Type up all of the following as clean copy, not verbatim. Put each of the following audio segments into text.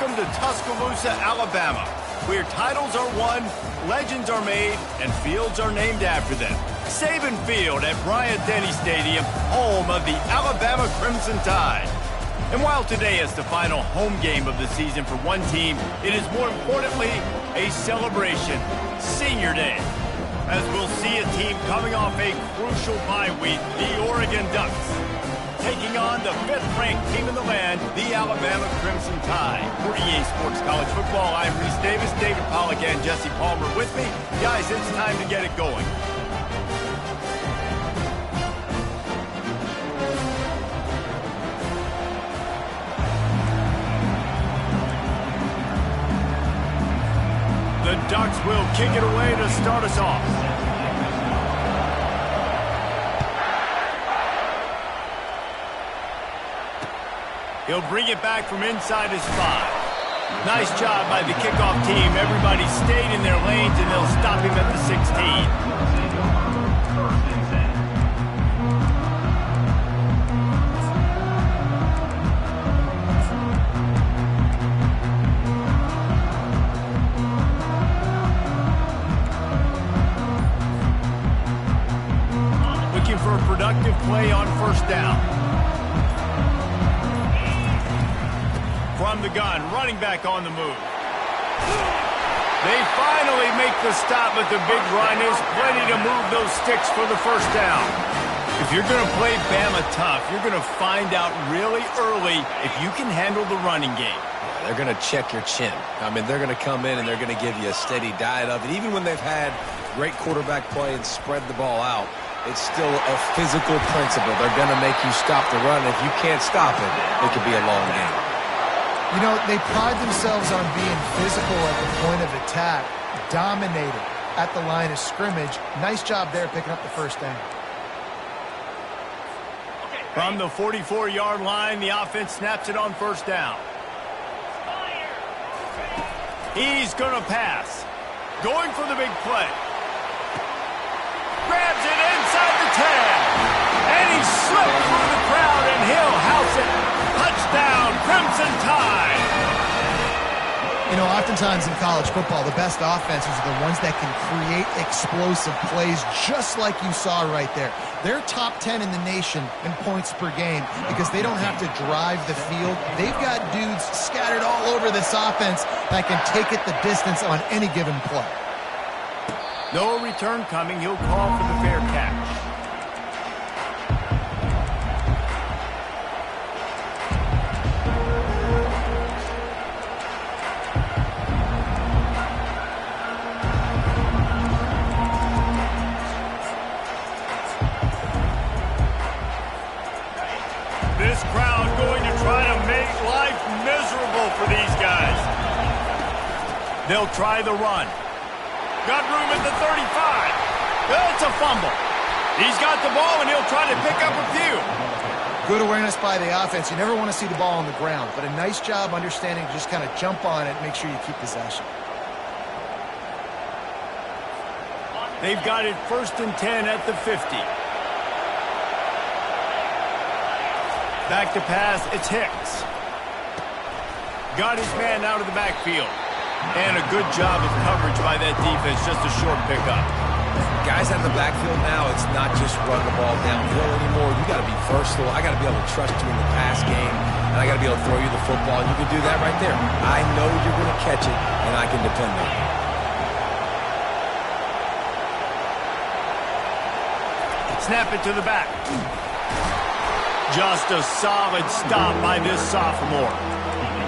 Welcome to Tuscaloosa, Alabama, where titles are won, legends are made, and fields are named after them. Saban Field at Bryant-Denny Stadium, home of the Alabama Crimson Tide. And while today is the final home game of the season for one team, it is more importantly a celebration, Senior Day. As we'll see a team coming off a crucial bye week, the Oregon Ducks, taking on the 5th-ranked team in the land, the Alabama Crimson Tide. For EA Sports College Football, I'm Reese Davis, David Pollack, and Jesse Palmer with me. Guys, it's time to get it going. The Ducks will kick it away to start us off. He'll bring it back from inside his 5. Nice job by the kickoff team. Everybody stayed in their lanes, and they'll stop him at the 16. Looking for a productive play on first down. From the gun, running back on the move. They finally make the stop, but the big run is plenty to move those sticks for the first down. If you're going to play Bama tough, you're going to find out really early if you can handle the running game. Yeah, they're going to check your chin. I mean, they're going to come in and they're going to give you a steady diet of it. Even when they've had great quarterback play and spread the ball out, it's still a physical principle. They're going to make you stop the run. If you can't stop it, it could be a long game. You know, they pride themselves on being physical at the point of attack, dominating at the line of scrimmage. Nice job there picking up the first down. From the 44-yard line, the offense snaps it on first down. He's going to pass. Going for the big play. Grabs it inside the 10. And he slipped through the crowd, and he'll house it. Touchdown, Crimson Tide! You know, oftentimes in college football, the best offenses are the ones that can create explosive plays, just like you saw right there. They're top 10 in the nation in points per game because they don't have to drive the field. They've got dudes scattered all over this offense that can take it the distance on any given play. No return coming. He'll call for the fair catch. This crowd going to try to make life miserable for these guys. They'll try the run. Got room at the 35. It's a fumble. He's got the ball, and he'll try to pick up a few. Good awareness by the offense. You never want to see the ball on the ground, but a nice job understanding to just kind of jump on it and make sure you keep possession. They've got it 1st and 10 at the 50. Back to pass, it's Hicks. Got his man out of the backfield. And a good job of coverage by that defense, just a short pickup. Guys out of the backfield now, it's not just run the ball downhill anymore. You got to be versatile. I got to be able to trust you in the pass game, and I got to be able to throw you the football, and you can do that right there. I know you're going to catch it, and I can depend on you. Snap it to the back. Just a solid stop by this sophomore.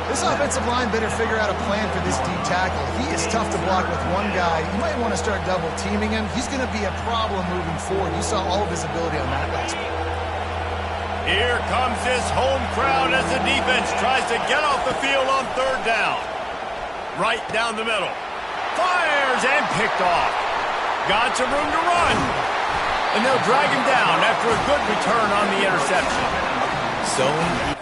This offensive line better figure out a plan for this D tackle. He is tough to block with one guy. You might want to start double teaming him. He's going to be a problem moving forward. You saw all of his ability on that last week. Here comes this home crowd as the defense tries to get off the field on 3rd down. Right down the middle. Fires and picked off. Got some room to run. And they'll drag him down after a good return on the interception. Zone.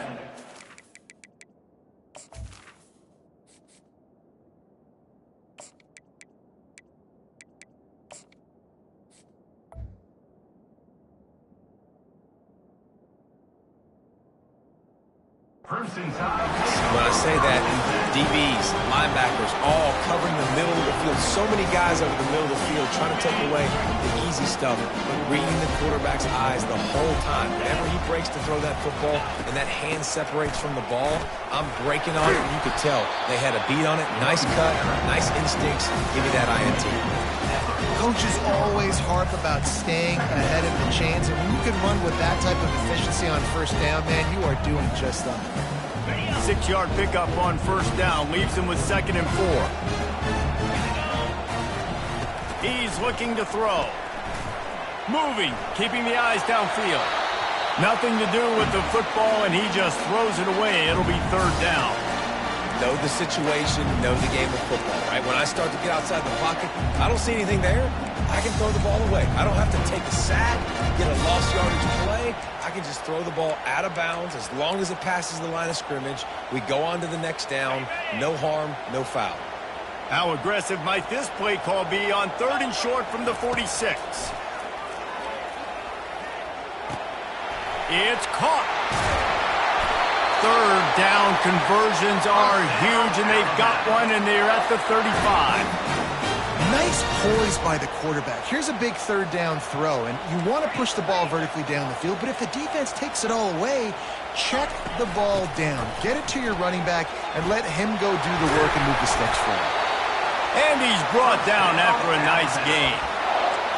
When I say that, DBs, linebackers, all covering the middle of the field. So many guys over the middle of the field trying to take away the easy stuff, but reading the quarterback's eyes the whole time. Whenever he breaks to throw that football and that hand separates from the ball, I'm breaking on it, and you could tell they had a beat on it. Nice cut, nice instincts. Give me that INT. Coaches always harp about staying ahead of the chains, and when you can run with that type of efficiency on first down, man, you are doing just that. 6-yard pickup on first down leaves him with 2nd and 4. He's looking to throw. Moving, keeping the eyes downfield. Nothing to do with the football, and he just throws it away. It'll be 3rd down. Know the situation, know the game of football, right? When I start to get outside the pocket, I don't see anything there. I can throw the ball away. I don't have to take a sack, get a lost yardage play. I can just throw the ball out of bounds as long as it passes the line of scrimmage. We go on to the next down. No harm, no foul. How aggressive might this play call be on 3rd and short from the 46? It's caught. 3rd down conversions are huge, and they've got one, and they're at the 35. Nice poise by the quarterback. Here's a big 3rd down throw, and you want to push the ball vertically down the field, but if the defense takes it all away, check the ball down. Get it to your running back and let him go do the work and move the sticks forward. And he's brought down after a nice gain.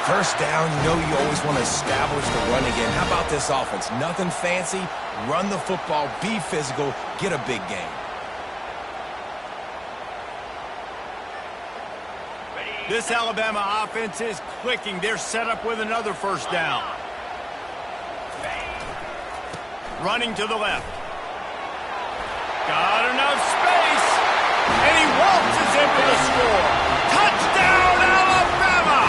First down, you know you always want to establish the run again. How about this offense? Nothing fancy. Run the football, be physical, get a big gain. This Alabama offense is clicking. They're set up with another first down. Running to the left. Got enough space. And he waltzes in for the score. Touchdown, Alabama!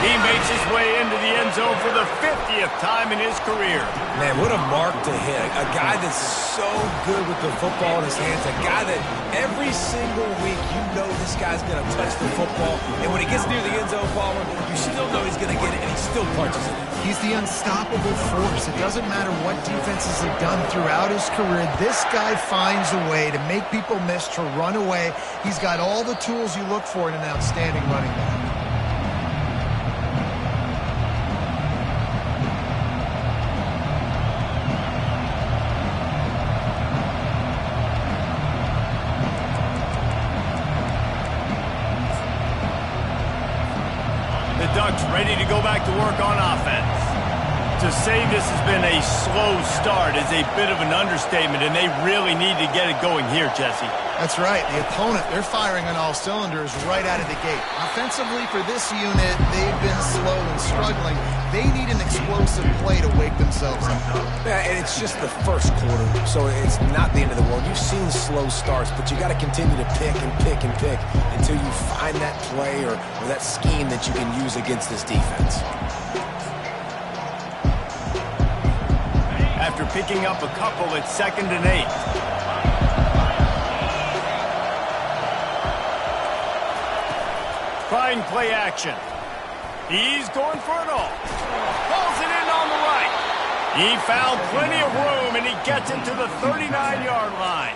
He makes his way into the end zone for the 50th time in his career. Man, what a mark to hit. A guy that's so good with the football in his hands. A guy that every single week you know this guy's going to touch the football. And when he gets near the end zone, Palmer, you still know he's going to get it, and he still punches it. He's the unstoppable force. It doesn't matter what defenses have done throughout his career. This guy finds a way to make people miss, to run away. He's got all the tools you look for in an outstanding running back. Ducks ready to go back to work on offense. To say this has been a slow start is a bit of an understatement, and they really need to get it going here, Jesse. That's right. The opponent, they're firing on all cylinders right out of the gate. Offensively, for this unit, they've been slow and struggling. They need an explosive play to wake themselves up. Yeah, and it's just the first quarter, so it's not the end of the world. You've seen slow starts, but you got to continue to pick and pick and pick until you find that play or that scheme that you can use against this defense. After picking up a couple, it's 2nd and 8. Trying play action. He's going for it all. Pulls it in on the right. He found plenty of room, and he gets it to the 39-yard line.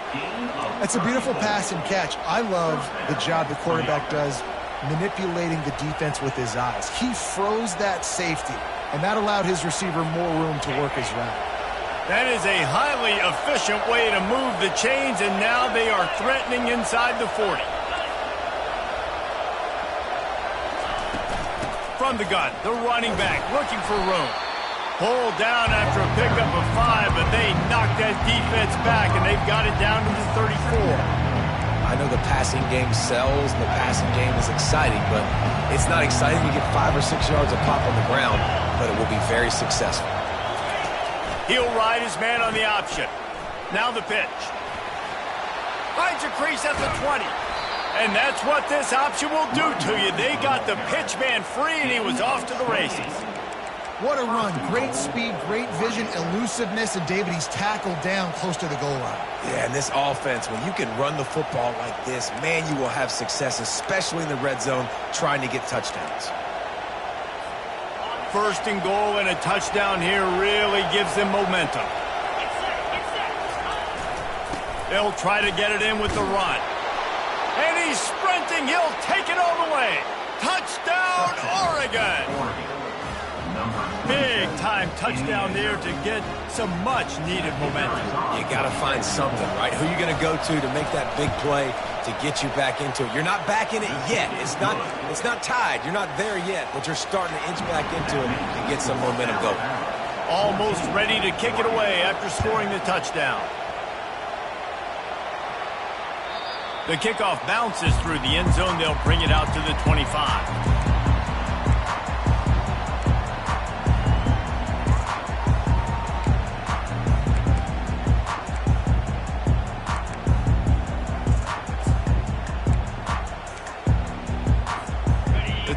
That's a beautiful pass and catch. I love the job the quarterback does manipulating the defense with his eyes. He froze that safety, and that allowed his receiver more room to work his route. That is a highly efficient way to move the chains, and now they are threatening inside the 40. From the gun, the running back looking for room. Pulled down after a pickup of 5, but they knocked that defense back, and they've got it down to the 34. I know the passing game sells, and the passing game is exciting, but it's not exciting to get 5 or 6 yards of pop on the ground, but it will be very successful. He'll ride his man on the option. Now the pitch. Finds a crease at the 20. And that's what this option will do to you. They got the pitch man free, and he was off to the races. What a run. Great speed, great vision, elusiveness, and David, he's tackled down close to the goal line. Yeah, and this offense, when you can run the football like this, man, you will have success, especially in the red zone, trying to get touchdowns. 1st and goal, and a touchdown here really gives them momentum. They'll try to get it in with the run. And he's sprinting. He'll take it all the way. Touchdown, Oregon! Big-time touchdown there to get some much-needed momentum. You got to find something, right? Who are you going to go to make that big play to get you back into it? You're not back in it yet. It's not tied. You're not there yet, but you're starting to inch back into it and get some momentum going. Almost ready to kick it away after scoring the touchdown. The kickoff bounces through the end zone. They'll bring it out to the 25.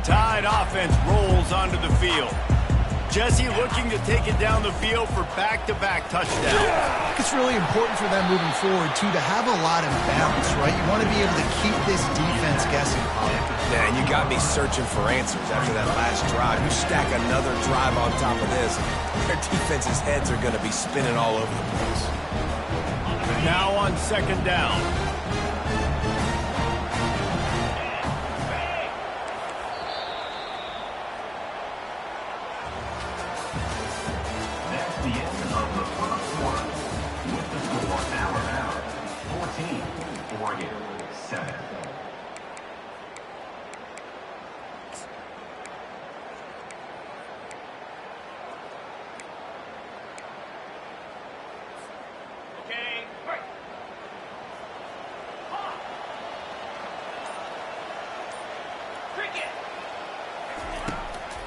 Tide offense rolls onto the field. Jesse looking to take it down the field for back-to-back touchdowns. I think it's really important for them moving forward, too, to have a lot of balance, right? You want to be able to keep this defense guessing. Yeah, and you got me searching for answers after that last drive. You stack another drive on top of this, their defense's heads are going to be spinning all over the place. Now on second down.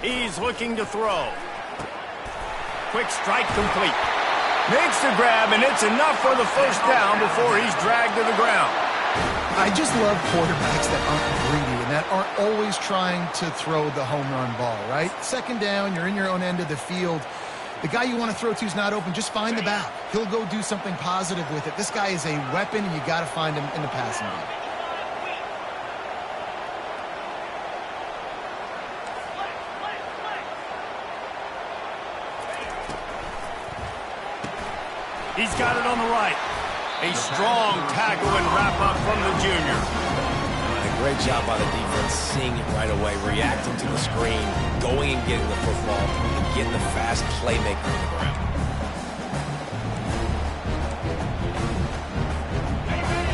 He's looking to throw. Quick strike complete. Makes the grab, and it's enough for the first down before he's dragged to the ground. I just love quarterbacks that aren't greedy and that aren't always trying to throw the home run ball, right? Second down, you're in your own end of the field. The guy you want to throw to is not open. Just find the back. He'll go do something positive with it. This guy is a weapon, and you got to find him in the passing game. He's got it on the right. A strong tackle and wrap-up from the junior. A great job by the defense, seeing it right away, reacting to the screen, going and getting the football, and getting the fast playmaker on the ground.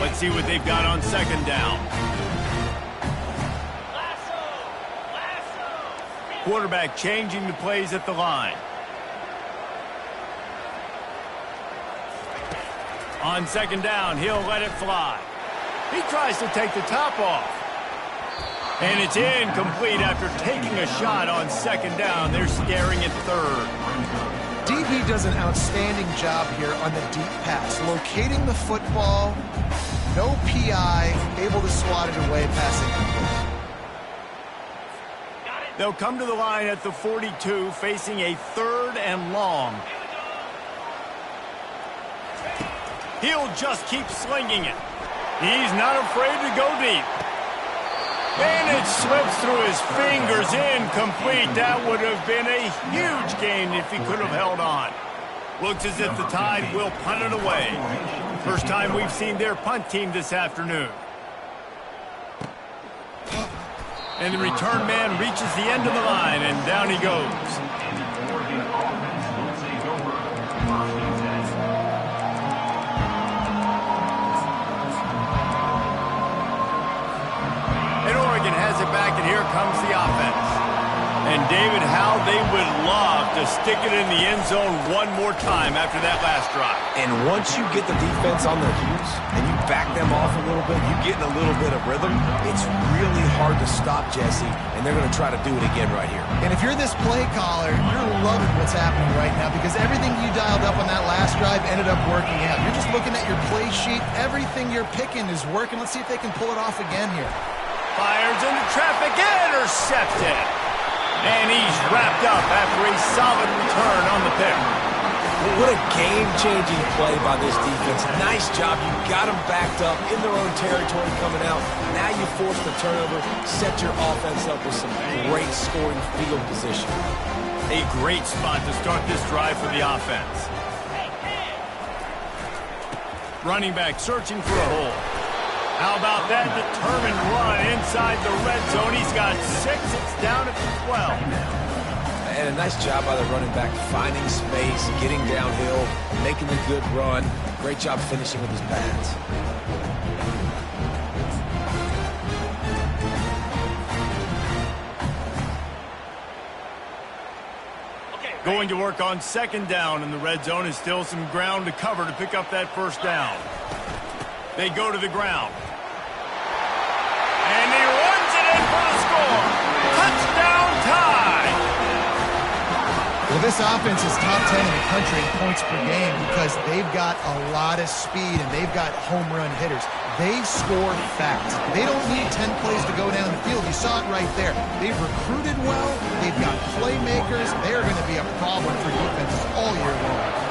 Let's see what they've got on second down. Quarterback changing the plays at the line. On second down, he'll let it fly. He tries to take the top off. And it's incomplete after taking a shot on second down. They're staring at third. DB does an outstanding job here on the deep pass, locating the football, no PI, able to swat it away, passing complete. They'll come to the line at the 42, facing a third and long. He'll just keep slinging it. He's not afraid to go deep. And it slips through his fingers, incomplete. That would have been a huge gain if he could have held on. Looks as if the Tide will punt it away. First time we've seen their punt team this afternoon. And the return man reaches the end of the line, and down he goes. Has it back, and here comes the offense. And David, how they would love to stick it in the end zone one more time after that last drive. And once you get the defense on their heels and you back them off a little bit, you get in a little bit of rhythm, it's really hard to stop, Jesse, and they're going to try to do it again right here. And if you're this play caller, you're loving what's happening right now because everything you dialed up on that last drive ended up working out. You're just looking at your play sheet. Everything you're picking is working. Let's see if they can pull it off again here. Fires into traffic, intercepted. And he's wrapped up after a solid return on the pick. What a game-changing play by this defense. Nice job. You got them backed up in their own territory coming out. Now you force the turnover, set your offense up with some great scoring field position. A great spot to start this drive for the offense. Running back searching for a hole. How about that determined run inside the red zone? He's got 6. It's down at the 12. And a nice job by the running back, finding space, getting downhill, making a good run. Great job finishing with his pads. Going to work on second down in the red zone, and still some ground to cover to pick up that first down. They go to the ground. And he runs it in for the score. Touchdown tie. Well, this offense is top 10 in the country in points per game because they've got a lot of speed and they've got home run hitters. They score fast. They don't need 10 plays to go down the field. You saw it right there. They've recruited well. They've got playmakers. They're going to be a problem for defenses all year long.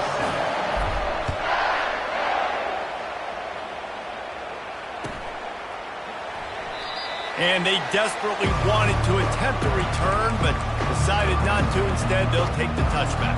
And they desperately wanted to attempt a return, but decided not to. Instead, they'll take the touchback.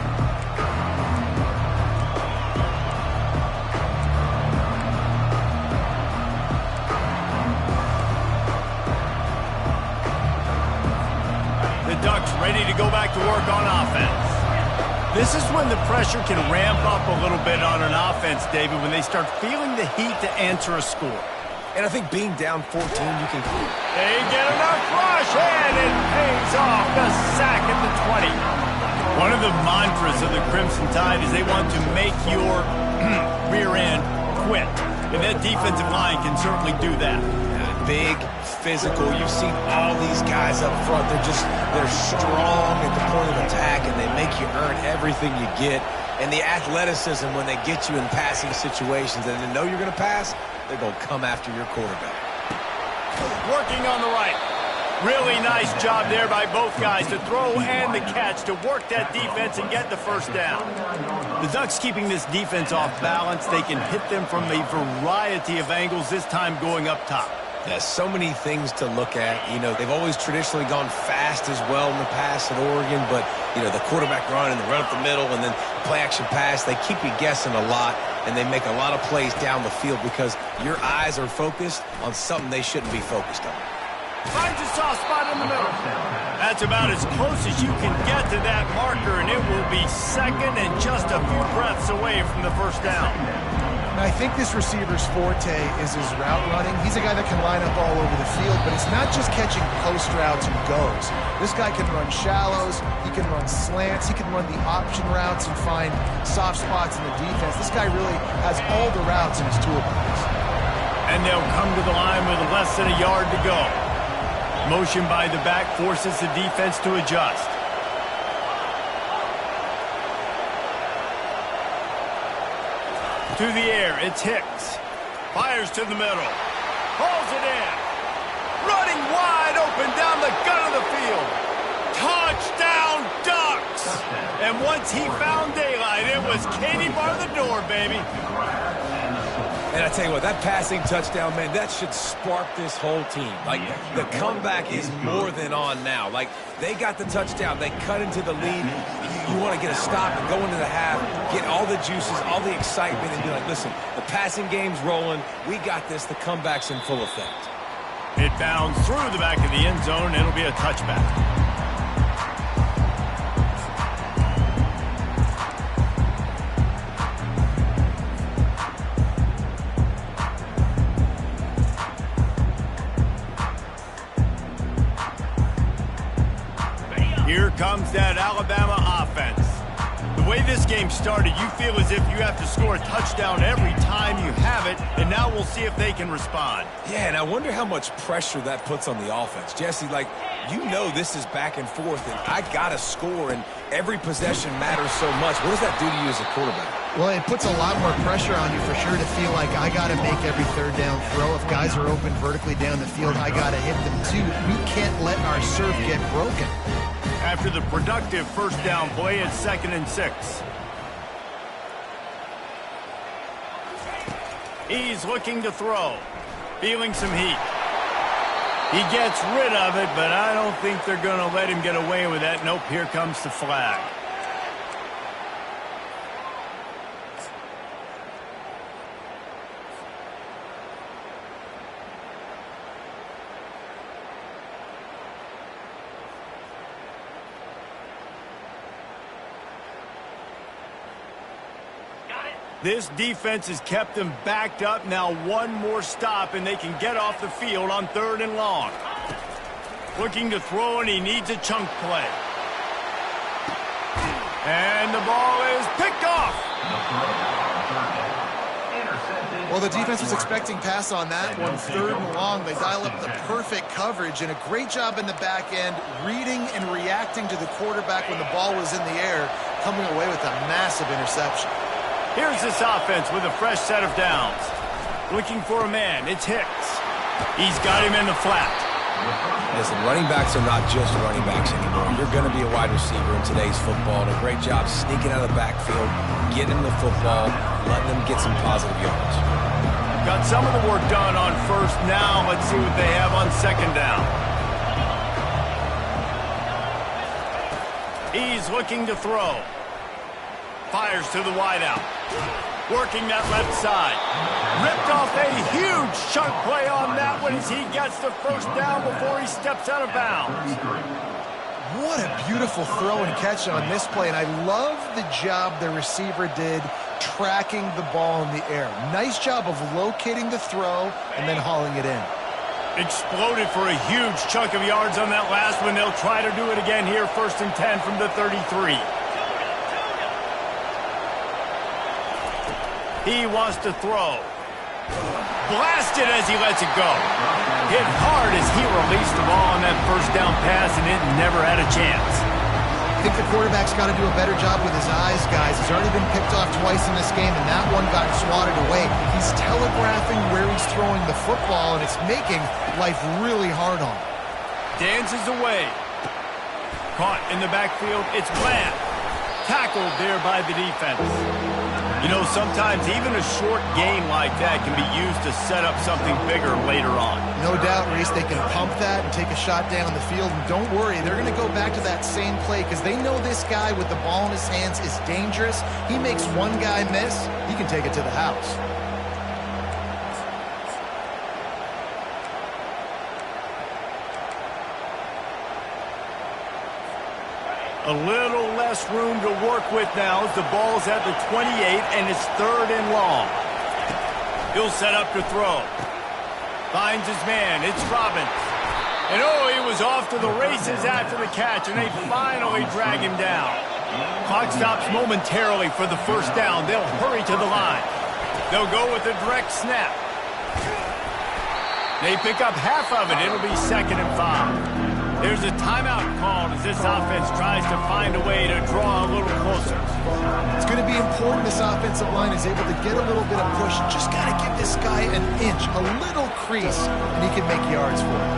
The Ducks ready to go back to work on offense. This is when the pressure can ramp up a little bit on an offense, David, when they start feeling the heat to answer a score. And I think being down 14, you can... They get enough rush, and it pays off. The sack at the 20. One of the mantras of the Crimson Tide is they want to make your rear end quit. And that defensive line can certainly do that. Big, physical. You've seen all these guys up front. They're strong at the point of attack, and they make you earn everything you get. And the athleticism when they get you in passing situations and they know you're going to pass, they're going to come after your quarterback. Working on the right. Really nice job there by both guys to throw and the catch to work that defense and get the first down. The Ducks keeping this defense off balance. They can hit them from a variety of angles, this time going up top. There's so many things to look at. You know, they've always traditionally gone fast as well in the past at Oregon, but, you know, the quarterback run and the run up the middle and then play-action pass, they keep you guessing a lot, and they make a lot of plays down the field because your eyes are focused on something they shouldn't be focused on. Finds a soft spot in the middle. That's about as close as you can get to that marker, and it will be second and just a few breaths away from the first down. I think this receiver's forte is his route running. He's a guy that can line up all over the field, but it's not just catching post routes and goes. This guy can run shallows, he can run slants, he can run the option routes and find soft spots in the defense. This guy really has all the routes in his toolbox. And they'll come to the line with less than a yard to go. Motion by the back forces the defense to adjust. To the air, it's Hicks. Fires to the middle. Pulls it in. Running wide open down the gut of the field. Touchdown, Ducks! And once he found daylight, it was Katie bar the door, baby. And I tell you what, that passing touchdown, man, that should spark this whole team. Like, the comeback is more than on now. Like, they got the touchdown. They cut into the lead. You want to get a stop and go into the half, get all the juices, all the excitement, and be like, listen, the passing game's rolling. We got this. The comeback's in full effect. It bounds through the back of the end zone. It'll be a touchback. Here comes that Alabama offense. The way this game started, you feel as if you have to score a touchdown every time you have it, and now we'll see if they can respond. Yeah, and I wonder how much pressure that puts on the offense. Jesse, like, you know this is back and forth, and I got to score, and every possession matters so much. What does that do to you as a quarterback? Well, it puts a lot more pressure on you for sure to feel like I got to make every third down throw. If guys are open vertically down the field, I got to hit them too. We can't let our serve get broken. After the productive first down play, it's 2nd and 6. He's looking to throw. Feeling some heat. He gets rid of it, but I don't think they're going to let him get away with that. Nope, here comes the flag. This defense has kept them backed up. Now one more stop, and they can get off the field on 3rd and long. Looking to throw, and he needs a chunk play. And the ball is picked off. Well, the defense was expecting pass on that one. 3rd and long. They dial up the perfect coverage, and a great job in the back end, reading and reacting to the quarterback when the ball was in the air, coming away with a massive interception. Here's this offense with a fresh set of downs. Looking for a man. It's Hicks. He's got him in the flat. Listen, running backs are not just running backs anymore. You're going to be a wide receiver in today's football. And a great job sneaking out of the backfield, getting the football, letting them get some positive yards. Got some of the work done on 1st. Now let's see what they have on 2nd down. He's looking to throw. Fires to the wideout. Working that left side. Ripped off a huge chunk play on that one as he gets the 1st down before he steps out of bounds. What a beautiful throw and catch on this play, and I love the job the receiver did tracking the ball in the air. Nice job of locating the throw and then hauling it in. Exploded for a huge chunk of yards on that last one. They'll try to do it again here, 1st and 10 from the 33. He wants to throw. Blasted as he lets it go. Hit hard as he released the ball on that 1st down pass, and it never had a chance. I think the quarterback's got to do a better job with his eyes, guys. He's already been picked off twice in this game, and that one got swatted away. He's telegraphing where he's throwing the football, and it's making life really hard on him. Dances away. Caught in the backfield. It's Bland. Tackled there by the defense. You know, sometimes even a short game like that can be used to set up something bigger later on. No doubt, Reese, they can pump that and take a shot down the field. And don't worry, they're going to go back to that same play because they know this guy with the ball in his hands is dangerous. He makes one guy miss, he can take it to the house. A little less room to work with now as the ball's at the 28 and it's 3rd and long. He'll set up to throw. Finds his man. It's Robbins. And oh, he was off to the races after the catch, and they finally drag him down. Clock stops momentarily for the 1st down. They'll hurry to the line. They'll go with a direct snap. They pick up half of it. It'll be 2nd and 5. There's a timeout called as this offense tries to find a way to draw a little closer. It's going to be important this offensive line is able to get a little bit of push. Just got to give this guy an inch, a little crease, and he can make yards for it.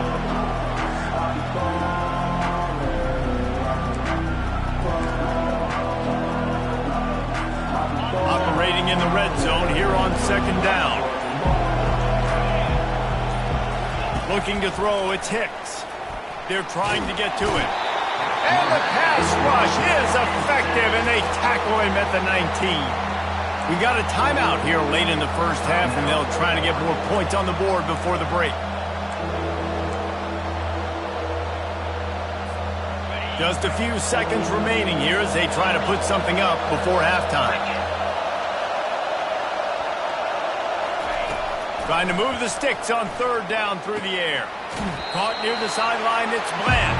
Operating in the red zone here on 2nd down. Looking to throw, it's Hicks. They're trying to get to it. And the pass rush is effective, and they tackle him at the 19. We got a timeout here late in the 1st half, and they'll try to get more points on the board before the break. Just a few seconds remaining here as they try to put something up before halftime. Trying to move the sticks on 3rd down through the air. Caught near the sideline, it's Bland.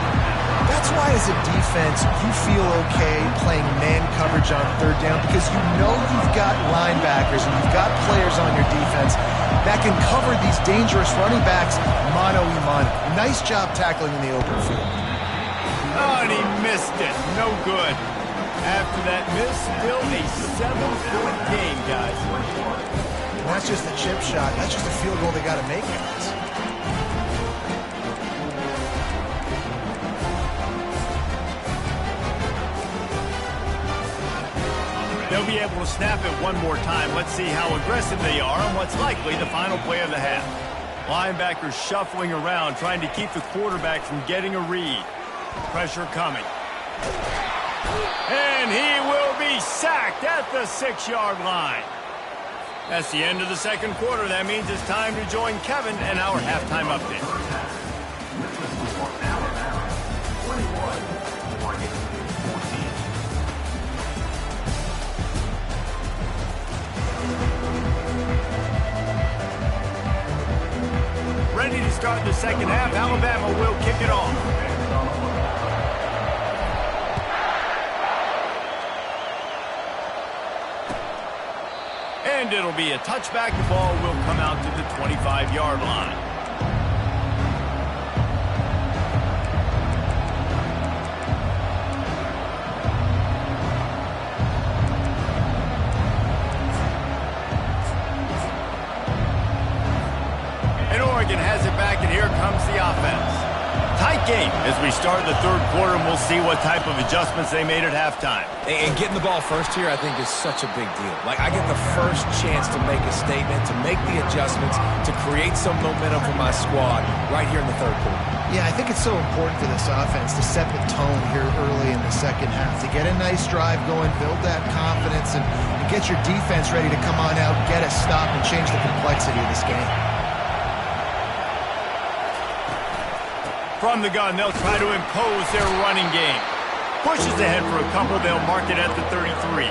That's why as a defense, you feel okay playing man coverage on 3rd down because you know you've got linebackers and you've got players on your defense that can cover these dangerous running backs mano-a-mano. Nice job tackling in the open field. Oh, and he missed it. No good. After that miss, still a 7-point game, guys. And that's just a chip shot. That's just a field goal they got to make, guys. They'll be able to snap it one more time. Let's see how aggressive they are on what's likely the final play of the half. Linebackers shuffling around, trying to keep the quarterback from getting a read. Pressure coming. And he will be sacked at the 6-yard line. That's the end of the 2nd quarter. That means it's time to join Kevin and our halftime update. Ready to start the second half. Alabama will kick it off. And it'll be a touchback. The ball will come out to the 25-yard line. And Oregon has it back, and here comes the offense. Tight game as we start the third quarter, and we'll see what type of adjustments they made at halftime. And getting the ball first here, I think, is such a big deal. Like, I get the first chance to make a statement, to make the adjustments, to create some momentum for my squad right here in the third quarter. Yeah, I think it's so important for this offense to set the tone here early in the second half, to get a nice drive going, build that confidence, and get your defense ready to come on out, get a stop, and change the complexity of this game. From the gun, they'll try to impose their running game. Pushes ahead for a couple. They'll mark it at the 33.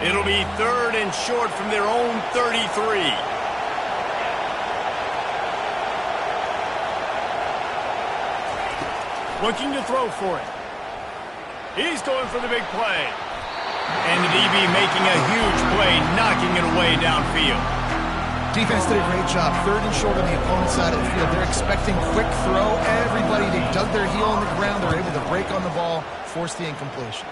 It'll be third and short from their own 33. Looking to throw for it. He's going for the big play. And the DB making a huge play, knocking it away downfield. Defense did a great job. Third and short on the opponent's side of the field. They're expecting quick throw. Everybody, they dug their heel on the ground. They're able to break on the ball, force the incompletion.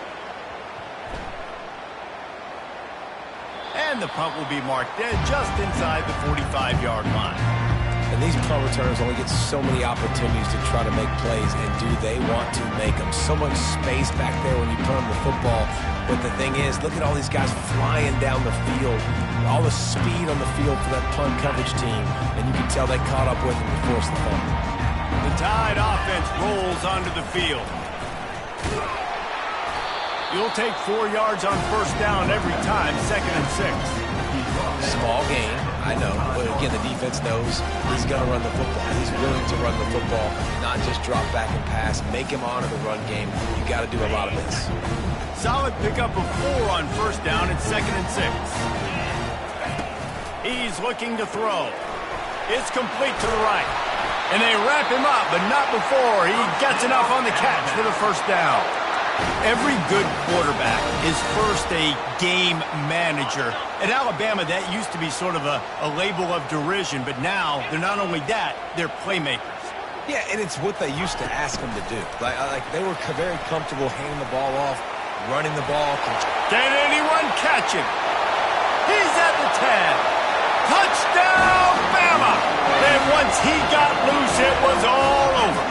And the punt will be marked dead just inside the 45-yard line. And these punt returners only get so many opportunities to try to make plays, and do they want to make them? So much space back there when you put them the football. But the thing is, look at all these guys flying down the field, all the speed on the field for that punt coverage team, and you can tell they caught up with them to force the fumble. The Tide offense rolls onto the field. You'll take 4 yards on first down every time, 2nd and 6. Small game, I know, but again, the defense knows he's going to run the football. He's willing to run the football, not just drop back and pass, make him honor the run game. You got to do a lot of this. Solid pickup of 4 on first down and 2nd and 6. He's looking to throw. It's complete to the right. And they wrap him up, but not before he gets enough on the catch for the first down. Every good quarterback is first a game manager. At Alabama, that used to be sort of a label of derision, but now they're not only that, they're playmakers. Yeah, and it's what they used to ask them to do. Like they were very comfortable handing the ball off, running the ball. Can anyone catch him? He's at the 10. Touchdown, Bama! And once he got loose, it was all over.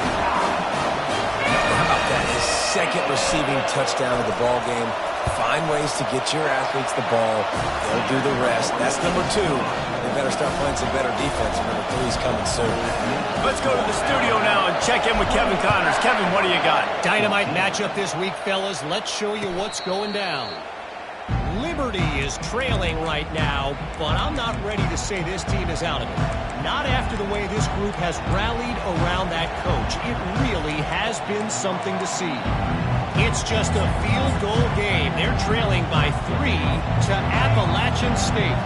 How about that? His second receiving touchdown of the ball game. Find ways to get your athletes the ball. They'll do the rest. That's number 2. They better start playing some better defense. Number 3 is coming soon. Let's go to the studio now and check in with Kevin Connors. Kevin, what do you got? Dynamite matchup this week, fellas. Let's show you what's going down. Liberty is trailing right now, but I'm not ready to say this team is out of it. Not after the way this group has rallied around that coach. It really has been something to see. It's just a field goal game. They're trailing by 3 to Appalachian State.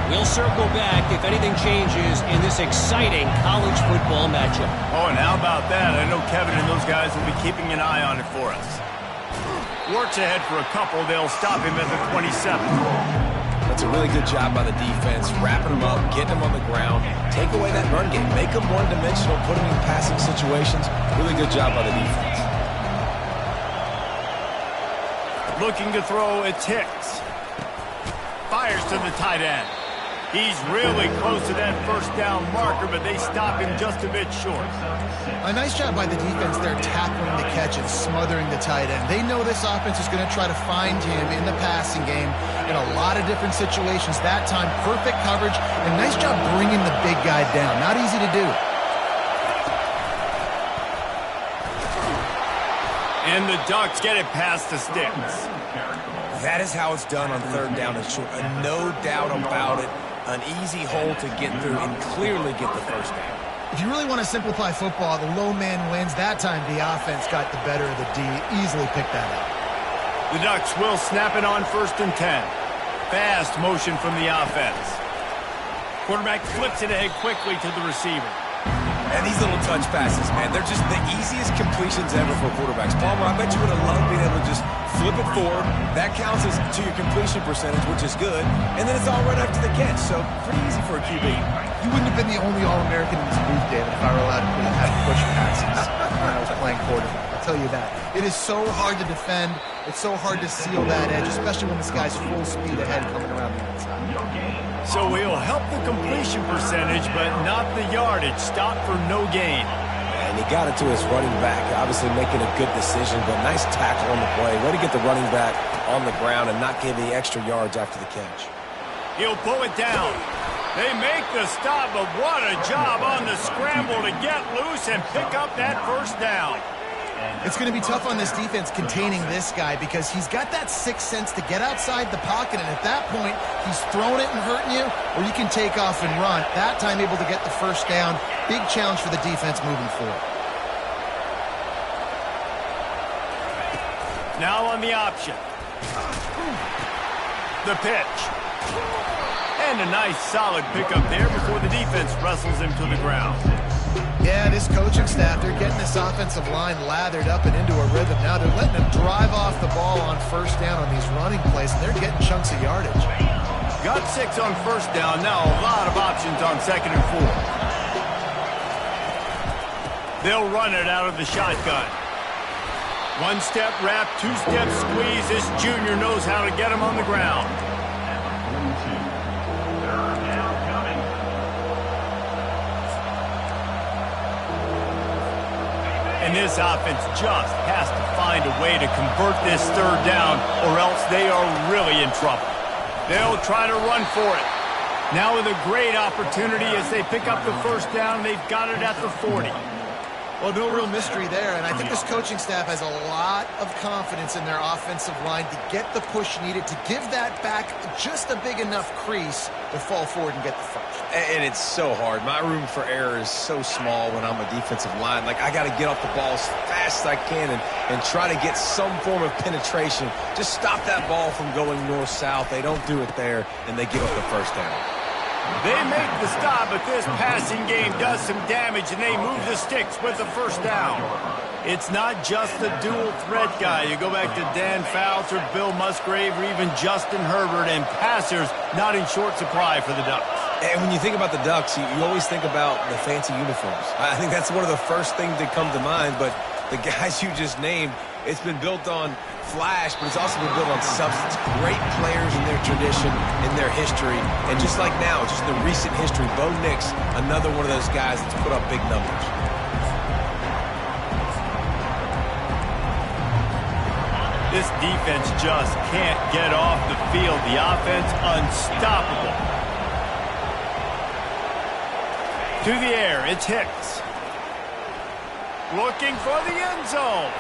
We'll circle back if anything changes in this exciting college football matchup. Oh, and how about that? I know Kevin and those guys will be keeping an eye on it for us. Works ahead for a couple. They'll stop him at the 27. That's a really good job by the defense, wrapping them up, getting them on the ground, take away that run game, make them one-dimensional, put them in passing situations. Really good job by the defense. Looking to throw, it's Hicks. Fires to the tight end. He's really close to that first down marker, but they stop him just a bit short. A nice job by the defense there, tackling the catch and smothering the tight end. They know this offense is going to try to find him in the passing game in a lot of different situations. That time, perfect coverage, and nice job bringing the big guy down. Not easy to do. And the Ducks get it past the sticks. That is how it's done on third down and short. No doubt about it. An easy hole to get through and clearly get the first down. If you really want to simplify football, the low man wins. That time the offense got the better of the D. Easily picked that up. The Ducks will snap it on 1st and 10. Fast motion from the offense. Quarterback flips it ahead quickly to the receiver. And these little touch passes, man, they're just the easiest completions ever for quarterbacks. Palmer, I bet you would have loved being able to just flip it forward. That counts as to your completion percentage, which is good. And then it's all right after the catch, so pretty easy for a QB. You wouldn't have been the only All-American in this booth, David, if I were allowed to have push passes when I was playing quarterback. I'll tell you that. It is so hard to defend. It's so hard to seal that edge, especially when this guy's full speed ahead coming around the outside. So he'll help the completion percentage, but not the yardage. Stop for no gain. And he got it to his running back, obviously making a good decision, but nice tackle on the play. Way to get the running back on the ground and not give the extra yards after the catch. He'll pull it down. They make the stop, but what a job on the scramble to get loose and pick up that first down. It's going to be tough on this defense containing this guy because he's got that sixth sense to get outside the pocket, and at that point, he's throwing it and hurting you, or you can take off and run. That time able to get the first down. Big challenge for the defense moving forward. Now on the option. The pitch. And a nice solid pickup there before the defense wrestles him to the ground. Yeah, this coaching staff, they're getting this offensive line lathered up and into a rhythm. Now they're letting them drive off the ball on first down on these running plays, and they're getting chunks of yardage. Got 6 on first down. Now a lot of options on 2nd and 4. They'll run it out of the shotgun. 1-step wrap, 2-step squeeze. This junior knows how to get him on the ground. And this offense just has to find a way to convert this third down, or else they are really in trouble. They'll try to run for it. Now with a great opportunity as they pick up the first down, they've got it at the 40. Well, no real mystery there, and I think this coaching staff has a lot of confidence in their offensive line to get the push needed, to give that back just a big enough crease to fall forward and get the first. And it's so hard. My room for error is so small when I'm a defensive line. Like, I got to get off the ball as fast as I can and try to get some form of penetration. Just stop that ball from going north-south. They don't do it there, and they give up the first down. They make the stop, but this passing game does some damage, and they move the sticks with the first down. It's not just the dual threat guy. You go back to Dan Fouts or Bill Musgrave or even Justin Herbert, and passers not in short supply for the Ducks. And when you think about the Ducks, you always think about the fancy uniforms. I think that's one of the first things that come to mind, but the guys you just named, it's been built on flash, but it's also been built on substance. Great players in their tradition, in their history, and just like now, just the recent history, Bo Nix, another one of those guys that's put up big numbers. This defense just can't get off the field. The offense unstoppable. To the air, it's Hicks. Looking for the end zone.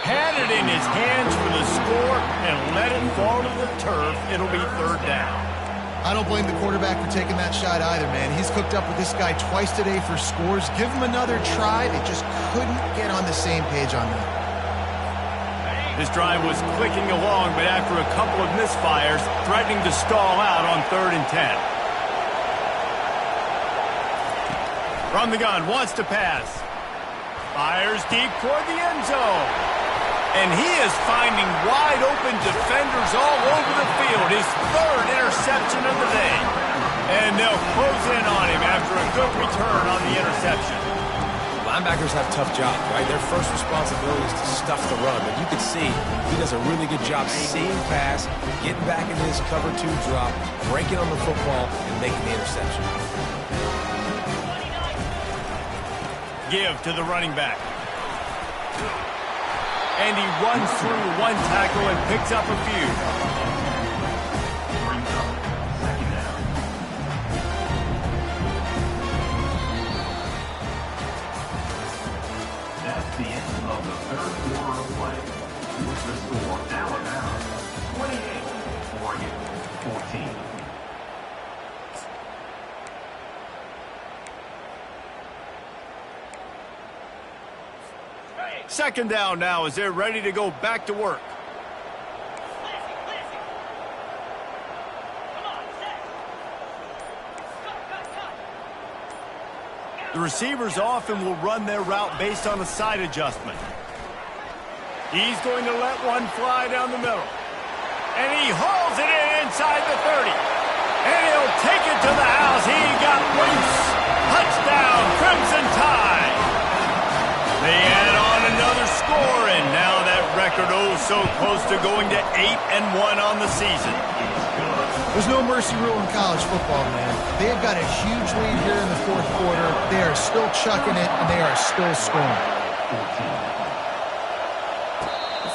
Had it in his hands for the score and let it fall to the turf. It'll be third down. I don't blame the quarterback for taking that shot either, man. He's cooked up with this guy twice today for scores. Give him another try. They just couldn't get on the same page on that. This drive was clicking along, but after a couple of misfires, threatening to stall out on 3rd and 10. From the gun, wants to pass. Fires deep toward the end zone. And he is finding wide-open defenders all over the field. His 3rd interception of the day. And they'll close in on him after a good return on the interception. Linebackers have tough jobs, right? Their first responsibility is to stuff the run. But you can see he does a really good job seeing pass, getting back into his cover 2 drop, breaking on the football, and making the interception. Give to the running back. And he runs through 1 tackle and picks up a few. That's the end of the 3rd quarter of play. With the score, Alabama 20, Second down now as they're ready to go back to work. The receivers often will run their route based on a side adjustment. He's going to let one fly down the middle. And he hauls it in inside the 30. And he'll take it to the house. He got loose. Touchdown, Crimson Tide. They add on another score, and now that record so close to going to 8-1 on the season. There's no mercy rule in college football, man. They have got a huge lead here in the fourth quarter. They are still chucking it, and they are still scoring.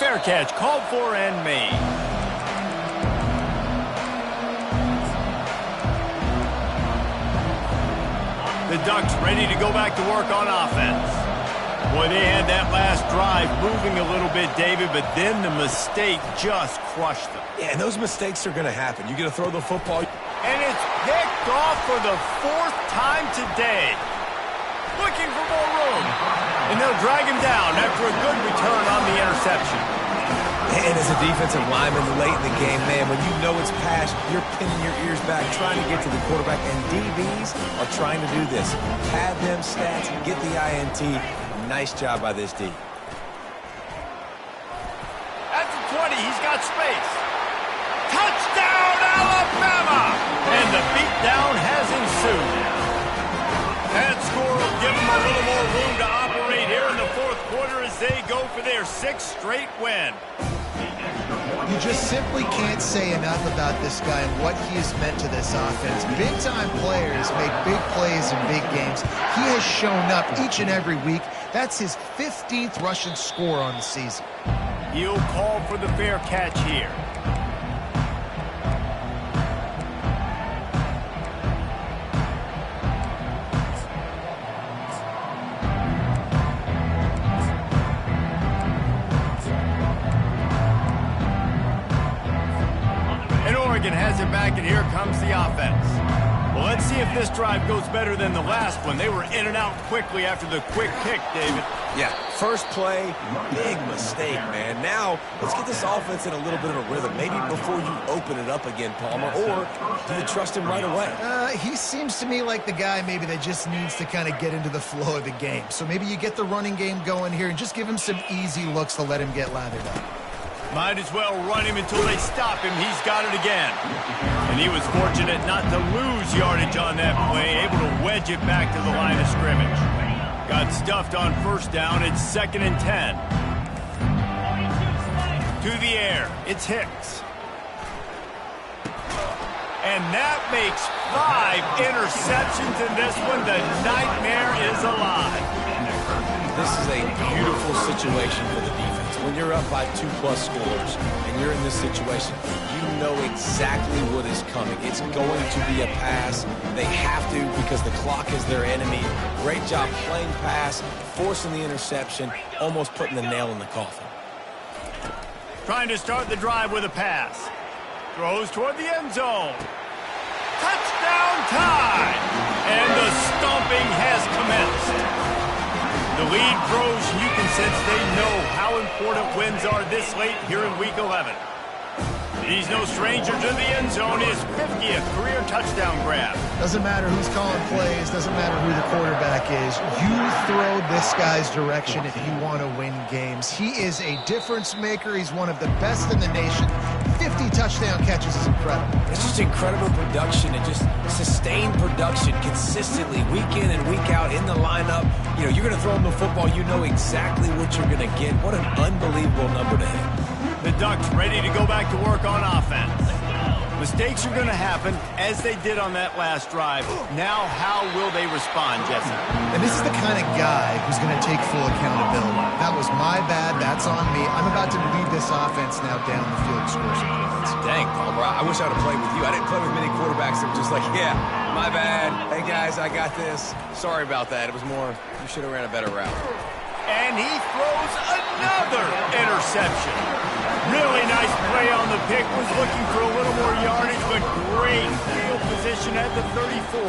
Fair catch called for and made. The Ducks ready to go back to work on offense. Boy, they had that last drive moving a little bit, David, but then the mistake just crushed them. Yeah, and those mistakes are going to happen. You got to throw the football. And it's picked off for the fourth time today. Looking for more room. And they'll drag him down after a good return on the interception. And as a defensive lineman late in the game, man, when you know it's past, you're pinning your ears back, trying to get to the quarterback. And DBs are trying to do this. Pad them stats, get the INT. Nice job by this D. At the 20, he's got space. Touchdown, Alabama! And the beatdown has ensued. That score will give them a little more room to operate here in the fourth quarter as they go for their sixth straight win. You just simply can't say enough about this guy and what he has meant to this offense. Big-time players make big plays in big games. He has shown up each and every week. That's his 15th rushing score on the season. He'll call for the fair catch here. Oregon has it back, and here comes the offense. Well, let's see if this drive goes better than the last one. They were in and out quickly after the quick pick, David. Yeah, first play, big mistake, man. Now, let's get this offense in a little bit of a rhythm. Maybe before you open it up again, Palmer, or do you trust him right away? He seems to me like the guy maybe that just needs to kind of get into the flow of the game. So maybe you get the running game going here and just give him some easy looks to let him get lathered up. Might as well run him until they stop him. He's got it again. And he was fortunate not to lose yardage on that play, able to wedge it back to the line of scrimmage. Got stuffed on first down. It's 2nd and 10. To the air. It's Hicks. And that makes 5 interceptions in this one. The nightmare is alive. This is a beautiful situation for the defense. When you're up by 2+ scores and you're in this situation, you know exactly what is coming. It's going to be a pass. They have to because the clock is their enemy. Great job playing pass, forcing the interception, almost putting the nail in the coffin. Trying to start the drive with a pass. Throws toward the end zone. Touchdown time! And the stomping has commenced. The lead grows, you can sense they know how important wins are this late here in Week 11. He's no stranger to the end zone, his 50th career touchdown grab. Doesn't matter who's calling plays, doesn't matter who the quarterback is. You throw this guy's direction if you want to win games. He is a difference maker. He's one of the best in the nation. 50 touchdown catches is incredible. It's just incredible production and just sustained production consistently week in and week out in the lineup. You know, you're going to throw him the football, you know exactly what you're going to get. What an unbelievable number to hit. The Ducks ready to go back to work on offense. Mistakes are going to happen, as they did on that last drive. Now, how will they respond, Jesse? And this is the kind of guy who's going to take full accountability. That was my bad. That's on me. I'm about to lead this offense now down the field and score some points. Dang, Palmer, I wish I would have played with you. I didn't play with many quarterbacks that were just like, yeah, my bad. Hey, guys, I got this. Sorry about that. It was more, you should have ran a better route. And he throws another interception. Really nice play on the pick. Was looking for a little more yardage, but great field position at the 34.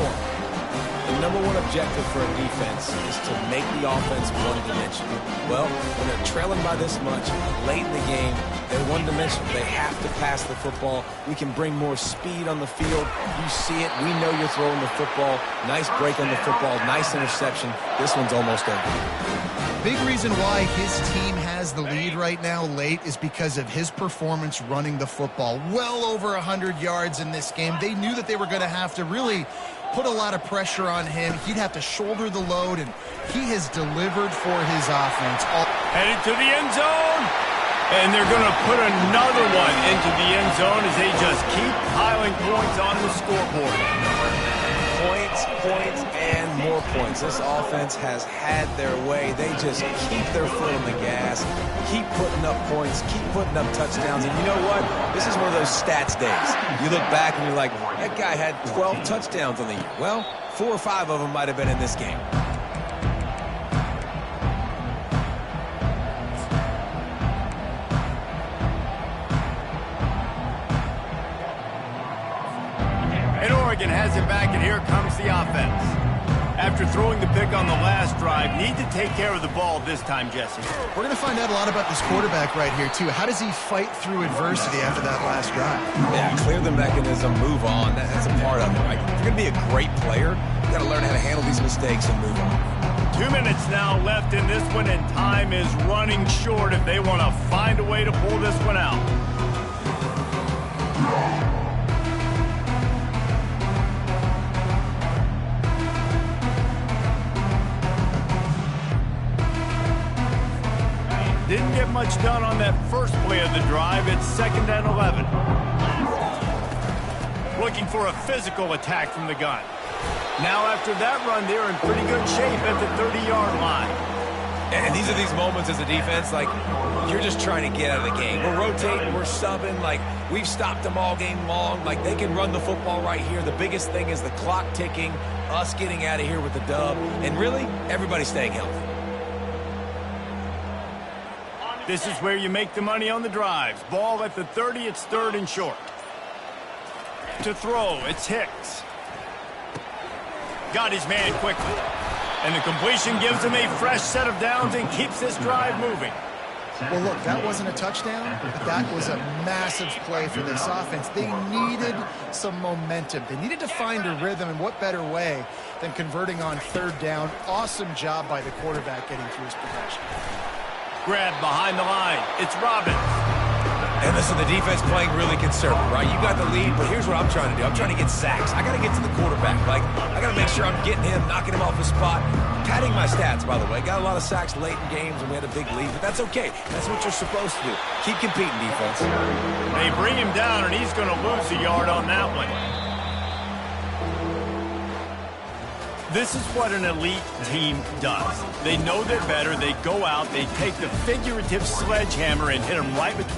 The number one objective for a defense is to make the offense one-dimensional. Well, when they're trailing by this much, late in the game, they're one-dimensional. They have to pass the football. We can bring more speed on the field. You see it. We know you're throwing the football. Nice break on the football. Nice interception. This one's almost over. Big reason why his team has the lead right now late is because of his performance running the football. Well over 100 yards in this game. They knew that they were going to have to really put a lot of pressure on him. He'd have to shoulder the load, and he has delivered for his offense. Headed to the end zone. And they're going to put another one into the end zone as they just keep piling points on the scoreboard. Points, and more points. This offense has had their way. They just keep their foot on the gas, keep putting up points, keep putting up touchdowns. And you know what? This is one of those stats days. You look back and you're like, that guy had 12 touchdowns on the year. Well, 4 or 5 of them might have been in this game. Oregon has it back, and here comes the offense. After throwing the pick on the last drive, need to take care of the ball this time, Jesse. We're going to find out a lot about this quarterback right here, too. How does he fight through adversity after that last drive? Yeah, clear the mechanism, move on. That's a part of it, right? If you're going to be a great player, you got to learn how to handle these mistakes and move on. 2 minutes now left in this one, and time is running short if they want to find a way to pull this one out. Didn't get much done on that first play of the drive. It's 2nd and 11. Looking for a physical attack from the gun. Now after that run, they're in pretty good shape at the 30-yard line. And these are these moments as a defense, like, you're just trying to get out of the game. We're rotating, we're subbing, like, we've stopped them all game long. Like, they can run the football right here. The biggest thing is the clock ticking, us getting out of here with the dub, and really, everybody staying healthy. This is where you make the money on the drives. Ball at the 30, it's 3rd and short. To throw, it's Hicks. Got his man quickly. And the completion gives him a fresh set of downs and keeps this drive moving. Well, look, that wasn't a touchdown, but that was a massive play for this offense. They needed some momentum. They needed to find a rhythm, and what better way than converting on 3rd down. Awesome job by the quarterback getting through his progression. Grab behind the line. It's Robbins. And listen, the defense playing really conservative, right? You got the lead, but here's what I'm trying to do. I'm trying to get sacks. I got to get to the quarterback. Like, I got to make sure I'm getting him, knocking him off his spot. Padding my stats, by the way. Got a lot of sacks late in games, and we had a big lead, but that's okay. That's what you're supposed to do. Keep competing, defense. They bring him down, and he's going to lose a yard on that one. This is what an elite team does. They know they're better. They go out. They take the figurative sledgehammer and hit them right between